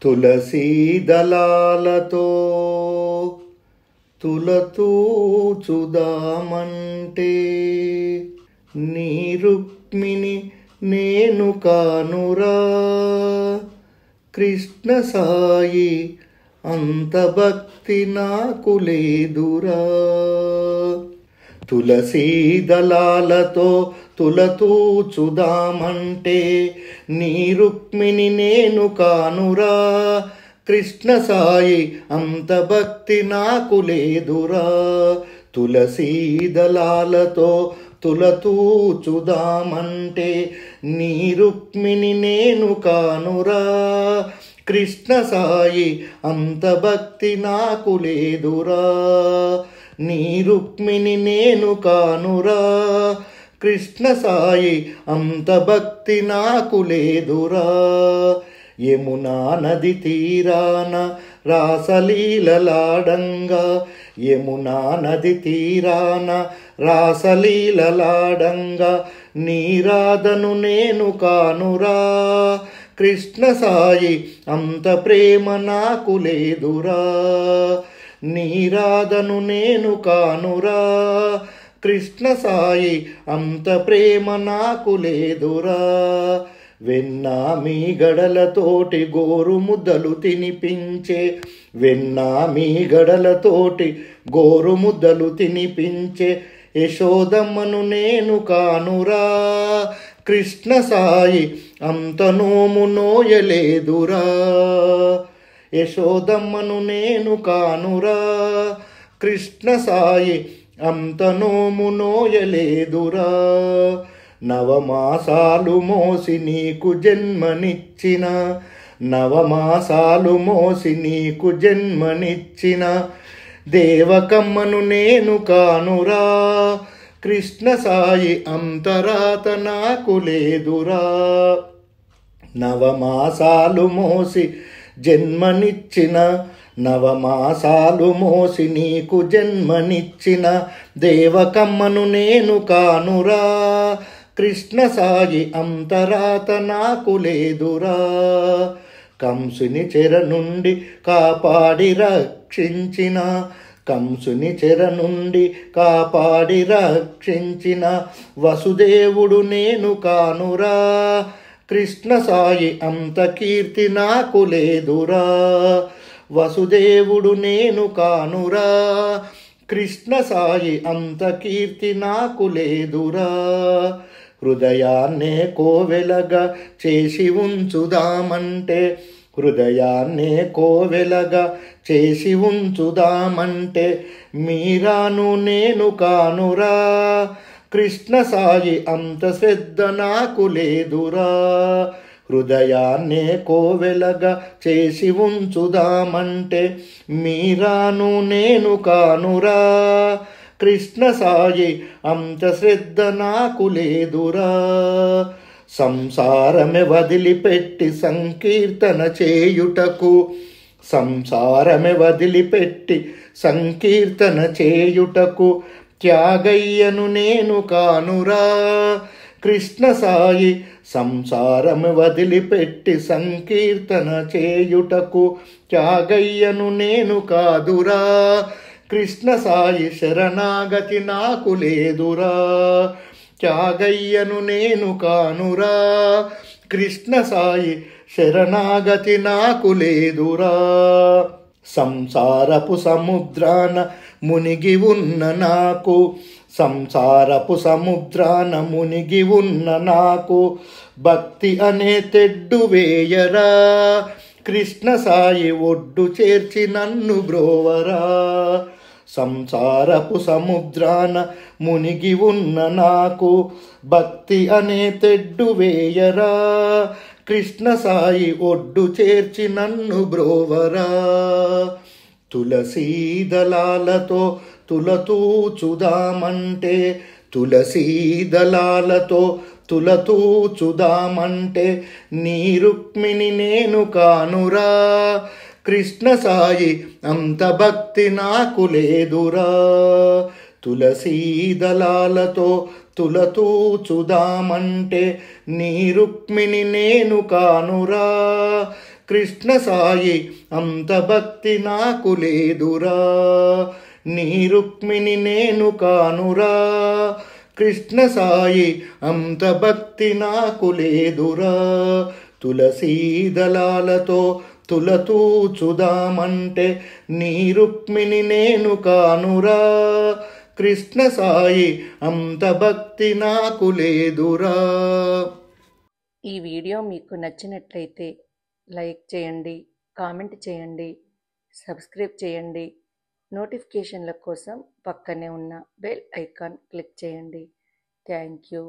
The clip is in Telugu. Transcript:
తులసీ దళాలతో తులతూచుదామంటే నీ రుక్మిణి నేను కానురా. కృష్ణ సాయి అంత భక్తి నాకు లేదురా. తులసీ దళాలతో తులతూచుదామంటే నీ రుక్మిణి నేను కానురా. కృష్ణ సాయి అంత భక్తి నాకు లేదురా. తులసీ దళాలతో తులతూచుదామంటే నీ రుక్మిణి నేను కానురా. కృష్ణ సాయి అంత భక్తి నాకు లేదురా. నీ రుక్మిణి నేను కానురా. కృష్ణ సాయి అంత భక్తి నాకు లేదురా. యమునా నది తీరాన రాసలీలలాడంగా, యమునా నది తీరాన రాసలీలలాడంగా నీరాధను నేను కానురా. కృష్ణ సాయి అంత ప్రేమ నాకు లేదురా. నీరాధను నేను కానురా. కృష్ణ సాయి అంత ప్రేమ నాకు లేదురా. వెన్నా మీ గడలతోటి గోరు ముద్దలు తినిపించే, వెన్నా మీ గడలతోటి గోరు ముద్దలు తినిపించే యశోదమ్మను నేను కానురా. కృష్ణ సాయి అంత నోము నోయలేదురా. యశోదమ్మను నేను కానురా. కృష్ణ సాయి అంత నోము నోయలేదురా. నవమాసాలు మోసి నీకు జన్మనిచ్చిన, నవమాసాలు మోసి నీకు జన్మనిచ్చిన దేవకమ్మను నేను కానురా. కృష్ణ సాయి అంతరాత నాకు లేదురా. నవమాసాలు మోసి జన్మనిచ్చిన, నవమాసాలు మోసి నీకు జన్మనిచ్చిన దేవకమ్మను నేను కానురా. కృష్ణ సాయి అంతరాత నాకు లేదురా. కంసుని చెర నుండి కాపాడి రక్షించిన, కంసుని చెర నుండి కాపాడి రక్షించిన వసుదేవుడు నేను కానురా. కృష్ణ సాయి అంత కీర్తి నాకు లేదురా. వసుదేవుడు నేను కానురా. కృష్ణ సాయి అంత కీర్తి నాకు లేదురా. హృదయాన్నే కోవెలగా చేసి ఉంచుదామంటే, హృదయాన్నే కోవెలగా చేసి ఉంచుదామంటే మీరాను నేను కానురా. కృష్ణ సాయి అంత శ్రద్ధ నాకు లేదురా. హృదయాన్నే కోవెలగా చేసి ఉంచుదామంటే మీరాను నేను కానురా. కృష్ణ సాయి అంత శ్రద్ధ నాకు లేదురా. సంసారమే వదిలిపెట్టి సంకీర్తన చేయుటకు, సంసారమే వదిలిపెట్టి సంకీర్తన చేయుటకు త్యాగయ్యను నేను కానురా. కృష్ణ సాయి సంసారము వదిలిపెట్టి సంకీర్తన చేయుటకు త్యాగయ్యను నేను కాదురా. కృష్ణ సాయి శరణాగతి నాకు లేదురా. త్యాగయ్యను నేను కానురా. కృష్ణ సాయి శరణాగతి నాకు లేదురా. సంసారపు సముద్రాన మునిగి ఉన్న నాకు, సంసారపు సముద్రాన మునిగి ఉన్న నాకు భక్తి అనే తెడ్డు వేయరా. కృష్ణ సాయి ఒడ్డు చేర్చి నన్ను బ్రోవరా. సంసారపు సముద్రాన మునిగి ఉన్న నాకు భక్తి అనే తెడ్డు వేయరా. కృష్ణ సాయి ఒడ్డు చేర్చి నన్ను బ్రోవరా. తులసీ దళాలతో తులతూచుదామంటే, తులసీ దళాలతో తులతూచుదామంటే నీ రుక్మిణి నేను కానురా. కృష్ణ సాయి అంత భక్తి నాకు లేదురా. తులసీ దళాలతో తులతూచుదామంటే నీ రుక్మిణి నేను కానురా. కృష్ణ సాయి అంత భక్తి నాకు లేదురా, నీ రుక్మిణి నేను కానురా. కృష్ణ సాయి అంత భక్తి నాకు లేదురా, తులసీ దళాలతో తులతూచుదామంటే నీ రుక్మిణి నేను కానురా. కృష్ణ సాయి అంత భక్తి నాకు లేదురా. ఈ వీడియో మీకు నచ్చినట్లయితే లైక్ చేయండి, కామెంట్ చేయండి, సబ్స్క్రైబ్ చేయండి. నోటిఫికేషన్ల కోసం పక్కనే ఉన్న బెల్ ఐకాన్ క్లిక్ చేయండి. Thank you.